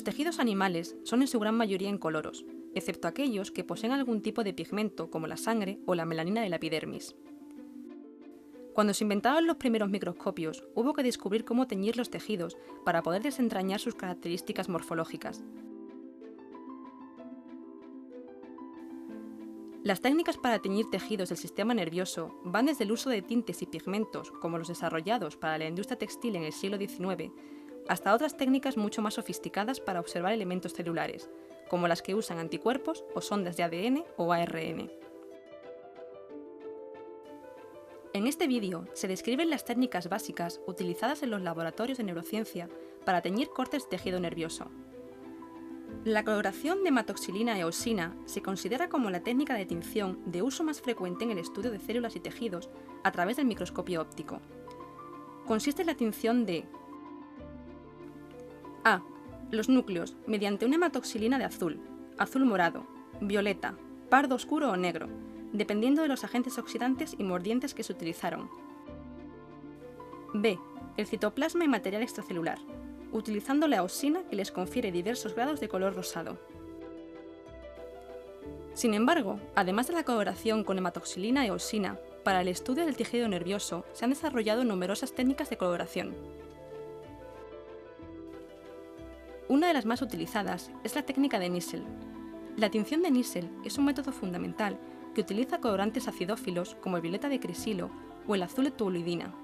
Los tejidos animales son en su gran mayoría incoloros, excepto aquellos que poseen algún tipo de pigmento como la sangre o la melanina de la epidermis. Cuando se inventaron los primeros microscopios, hubo que descubrir cómo teñir los tejidos para poder desentrañar sus características morfológicas. Las técnicas para teñir tejidos del sistema nervioso van desde el uso de tintes y pigmentos, como los desarrollados para la industria textil en el siglo XIX, hasta otras técnicas mucho más sofisticadas para observar elementos celulares, como las que usan anticuerpos o sondas de ADN o ARN. En este vídeo se describen las técnicas básicas utilizadas en los laboratorios de neurociencia para teñir cortes de tejido nervioso. La coloración de hematoxilina e eosina se considera como la técnica de tinción de uso más frecuente en el estudio de células y tejidos a través del microscopio óptico. Consiste en la tinción de A. Los núcleos mediante una hematoxilina de azul, azul morado, violeta, pardo oscuro o negro, dependiendo de los agentes oxidantes y mordientes que se utilizaron. B. El citoplasma y material extracelular, utilizando la eosina que les confiere diversos grados de color rosado. Sin embargo, además de la coloración con hematoxilina e eosina, para el estudio del tejido nervioso se han desarrollado numerosas técnicas de coloración. Una de las más utilizadas es la técnica de Nissl. La tinción de Nissl es un método fundamental que utiliza colorantes acidófilos como el violeta de crisilo o el azul de toluidina.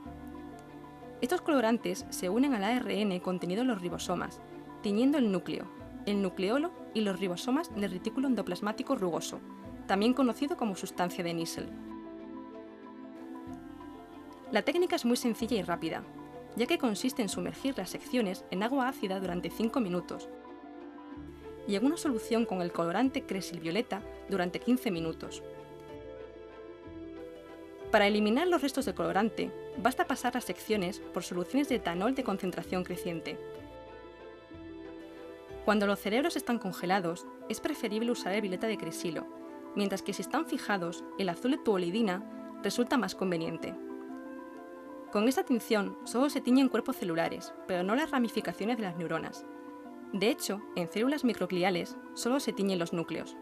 Estos colorantes se unen al ARN contenido en los ribosomas, tiñendo el núcleo, el nucleolo y los ribosomas del retículo endoplasmático rugoso, también conocido como sustancia de Nissl. La técnica es muy sencilla y rápida, ya que consiste en sumergir las secciones en agua ácida durante 5 minutos y en una solución con el colorante Cressil violeta durante 15 minutos. Para eliminar los restos de colorante, basta pasar las secciones por soluciones de etanol de concentración creciente. Cuando los cerebros están congelados, es preferible usar el violeta de crisilo, mientras que si están fijados, el azul de toluidina resulta más conveniente. Con esta tinción solo se tiñen cuerpos celulares, pero no las ramificaciones de las neuronas. De hecho, en células microgliales solo se tiñen los núcleos.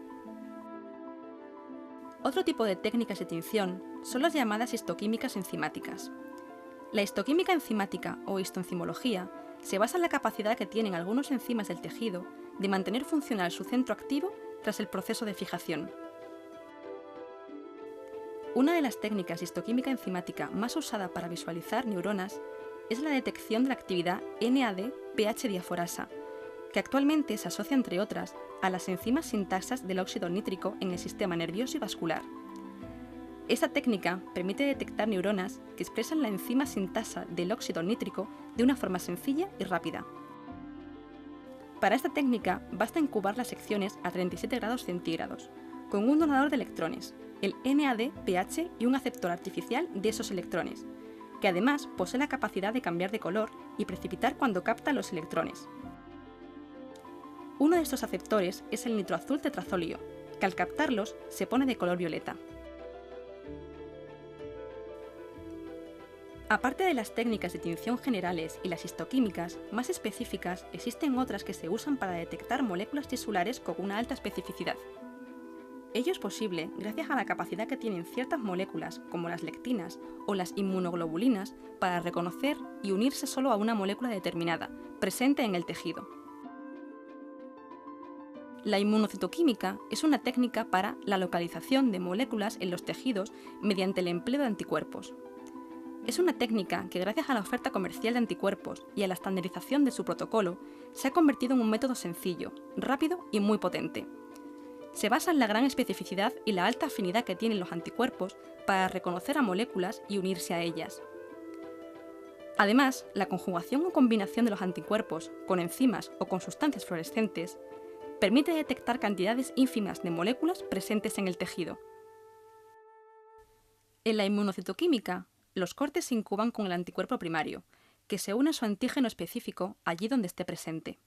Otro tipo de técnicas de tinción son las llamadas histoquímicas enzimáticas. La histoquímica enzimática o histoenzimología se basa en la capacidad que tienen algunos enzimas del tejido de mantener funcional su centro activo tras el proceso de fijación. Una de las técnicas de histoquímica enzimática más usada para visualizar neuronas es la detección de la actividad NAD-pH diaforasa, que actualmente se asocia, entre otras, a las enzimas sintasas del óxido nítrico en el sistema nervioso y vascular. Esta técnica permite detectar neuronas que expresan la enzima sintasa del óxido nítrico de una forma sencilla y rápida. Para esta técnica basta incubar las secciones a 37 grados centígrados, con un donador de electrones, el NAD-pH y un aceptor artificial de esos electrones, que además posee la capacidad de cambiar de color y precipitar cuando capta los electrones. Uno de estos aceptores es el nitroazul tetrazolio, que al captarlos se pone de color violeta. Aparte de las técnicas de tinción generales y las histoquímicas, más específicas, existen otras que se usan para detectar moléculas tisulares con una alta especificidad. Ello es posible gracias a la capacidad que tienen ciertas moléculas, como las lectinas o las inmunoglobulinas, para reconocer y unirse solo a una molécula determinada, presente en el tejido. La inmunocitoquímica es una técnica para la localización de moléculas en los tejidos mediante el empleo de anticuerpos. Es una técnica que, gracias a la oferta comercial de anticuerpos y a la estandarización de su protocolo, se ha convertido en un método sencillo, rápido y muy potente. Se basa en la gran especificidad y la alta afinidad que tienen los anticuerpos para reconocer a moléculas y unirse a ellas. Además, la conjugación o combinación de los anticuerpos con enzimas o con sustancias fluorescentes permite detectar cantidades ínfimas de moléculas presentes en el tejido. En la inmunocitoquímica, los cortes se incuban con el anticuerpo primario, que se une a su antígeno específico allí donde esté presente.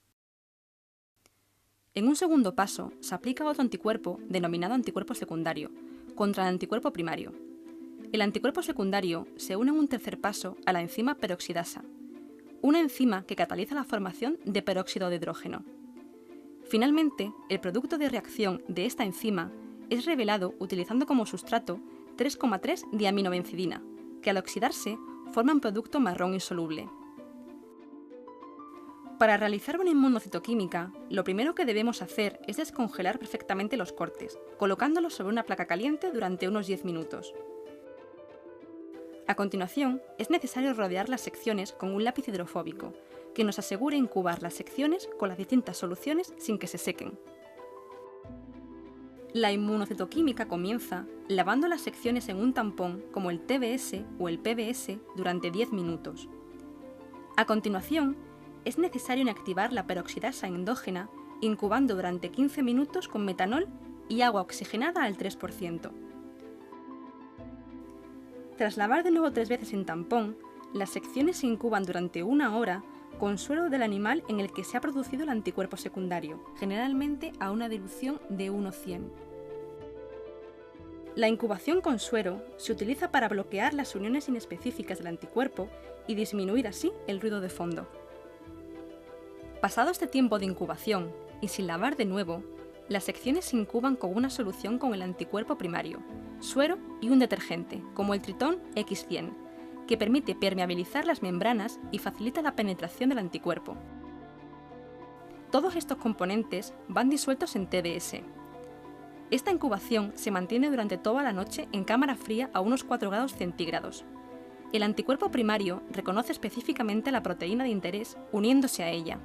En un segundo paso, se aplica otro anticuerpo, denominado anticuerpo secundario, contra el anticuerpo primario. El anticuerpo secundario se une en un tercer paso a la enzima peroxidasa, una enzima que cataliza la formación de peróxido de hidrógeno. Finalmente, el producto de reacción de esta enzima es revelado utilizando como sustrato 3,3 diaminobencidina, que al oxidarse forma un producto marrón insoluble. Para realizar una inmunocitoquímica, lo primero que debemos hacer es descongelar perfectamente los cortes, colocándolos sobre una placa caliente durante unos 10 minutos. A continuación, es necesario rodear las secciones con un lápiz hidrofóbico, que nos asegure incubar las secciones con las distintas soluciones sin que se sequen. La inmunocitoquímica comienza lavando las secciones en un tampón como el TBS o el PBS durante 10 minutos. A continuación, es necesario inactivar la peroxidasa endógena incubando durante 15 minutos con metanol y agua oxigenada al 3%. Tras lavar de nuevo 3 veces en tampón, las secciones se incuban durante 1 hora con suero del animal en el que se ha producido el anticuerpo secundario, generalmente a una dilución de 1:100. La incubación con suero se utiliza para bloquear las uniones inespecíficas del anticuerpo y disminuir así el ruido de fondo. Pasado este tiempo de incubación, y sin lavar de nuevo, las secciones se incuban con una solución con el anticuerpo primario, suero y un detergente, como el Tritón X100, que permite permeabilizar las membranas y facilita la penetración del anticuerpo. Todos estos componentes van disueltos en TDS. Esta incubación se mantiene durante toda la noche en cámara fría a unos 4 grados centígrados. El anticuerpo primario reconoce específicamente la proteína de interés uniéndose a ella.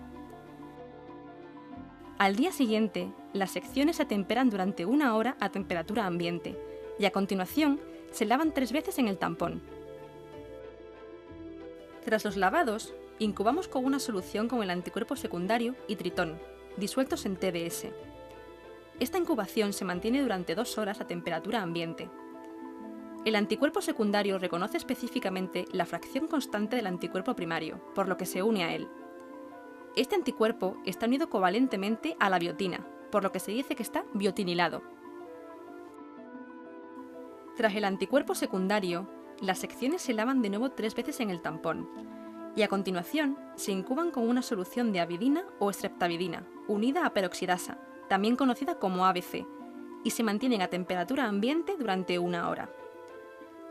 Al día siguiente, las secciones se temperan durante 1 hora a temperatura ambiente y a continuación se lavan 3 veces en el tampón. Tras los lavados, incubamos con una solución con el anticuerpo secundario y Tritón, disueltos en TDS. Esta incubación se mantiene durante 2 horas a temperatura ambiente. El anticuerpo secundario reconoce específicamente la fracción constante del anticuerpo primario, por lo que se une a él. Este anticuerpo está unido covalentemente a la biotina, por lo que se dice que está biotinilado. Tras el anticuerpo secundario, las secciones se lavan de nuevo 3 veces en el tampón, y a continuación se incuban con una solución de avidina o streptavidina, unida a peroxidasa, también conocida como ABC, y se mantienen a temperatura ambiente durante 1 hora.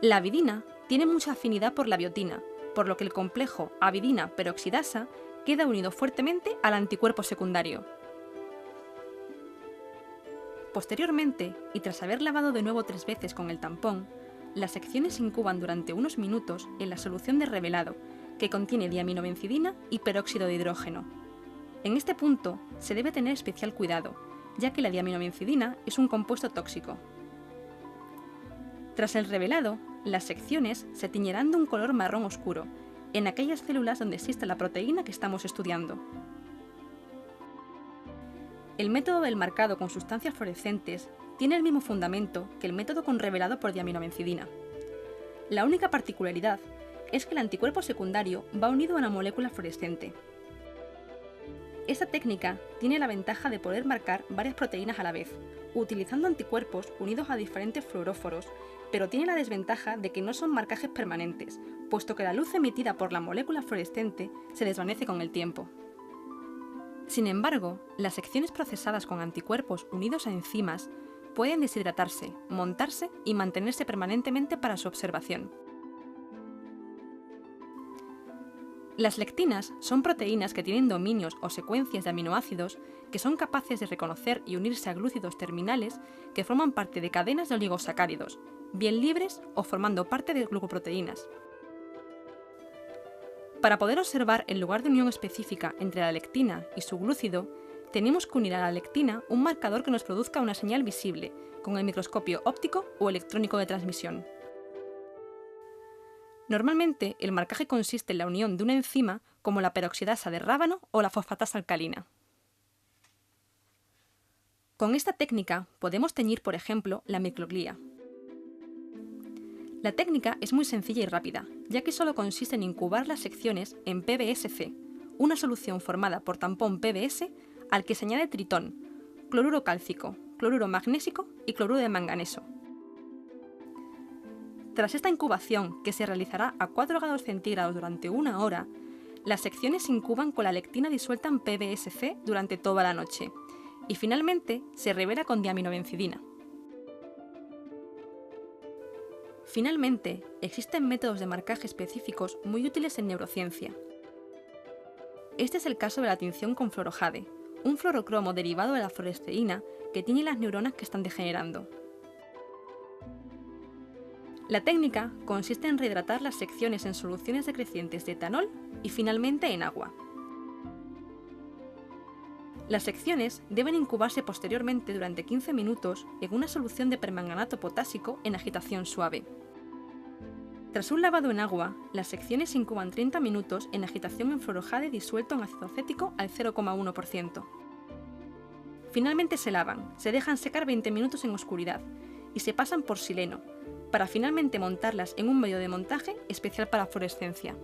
La avidina tiene mucha afinidad por la biotina, por lo que el complejo avidina-peroxidasa queda unido fuertemente al anticuerpo secundario. Posteriormente, y tras haber lavado de nuevo 3 veces con el tampón, las secciones se incuban durante unos minutos en la solución de revelado, que contiene diaminobencidina y peróxido de hidrógeno. En este punto se debe tener especial cuidado, ya que la diaminobencidina es un compuesto tóxico. Tras el revelado, las secciones se tiñerán de un color marrón oscuro, en aquellas células donde existe la proteína que estamos estudiando. El método del marcado con sustancias fluorescentes tiene el mismo fundamento que el método con revelado por diaminobencidina. La única particularidad es que el anticuerpo secundario va unido a una molécula fluorescente. Esta técnica tiene la ventaja de poder marcar varias proteínas a la vez, utilizando anticuerpos unidos a diferentes fluoróforos, pero tiene la desventaja de que no son marcajes permanentes, puesto que la luz emitida por la molécula fluorescente se desvanece con el tiempo. Sin embargo, las secciones procesadas con anticuerpos unidos a enzimas pueden deshidratarse, montarse y mantenerse permanentemente para su observación. Las lectinas son proteínas que tienen dominios o secuencias de aminoácidos que son capaces de reconocer y unirse a glúcidos terminales que forman parte de cadenas de oligosacáridos, bien libres o formando parte de glucoproteínas. Para poder observar el lugar de unión específica entre la lectina y su glúcido, tenemos que unir a la lectina un marcador que nos produzca una señal visible, con el microscopio óptico o electrónico de transmisión. Normalmente, el marcaje consiste en la unión de una enzima como la peroxidasa de rábano o la fosfatasa alcalina. Con esta técnica podemos teñir, por ejemplo, la microglía. La técnica es muy sencilla y rápida, ya que solo consiste en incubar las secciones en PBSC, una solución formada por tampón PBS al que se añade tritón, cloruro cálcico, cloruro magnésico y cloruro de manganeso. Tras esta incubación, que se realizará a 4 grados centígrados durante 1 hora, las secciones se incuban con la lectina disuelta en PBSC durante toda la noche, y finalmente se revela con diaminobencidina. Finalmente, existen métodos de marcaje específicos muy útiles en neurociencia. Este es el caso de la tinción con fluorojade, un fluorocromo derivado de la fluoresceína que tiñe las neuronas que están degenerando. La técnica consiste en rehidratar las secciones en soluciones decrecientes de etanol y finalmente en agua. Las secciones deben incubarse posteriormente durante 15 minutos en una solución de permanganato potásico en agitación suave. Tras un lavado en agua, las secciones se incuban 30 minutos en agitación en fluorojade disuelto en ácido acético al 0,1%. Finalmente se lavan, se dejan secar 20 minutos en oscuridad y se pasan por sileno, para finalmente montarlas en un medio de montaje especial para fluorescencia.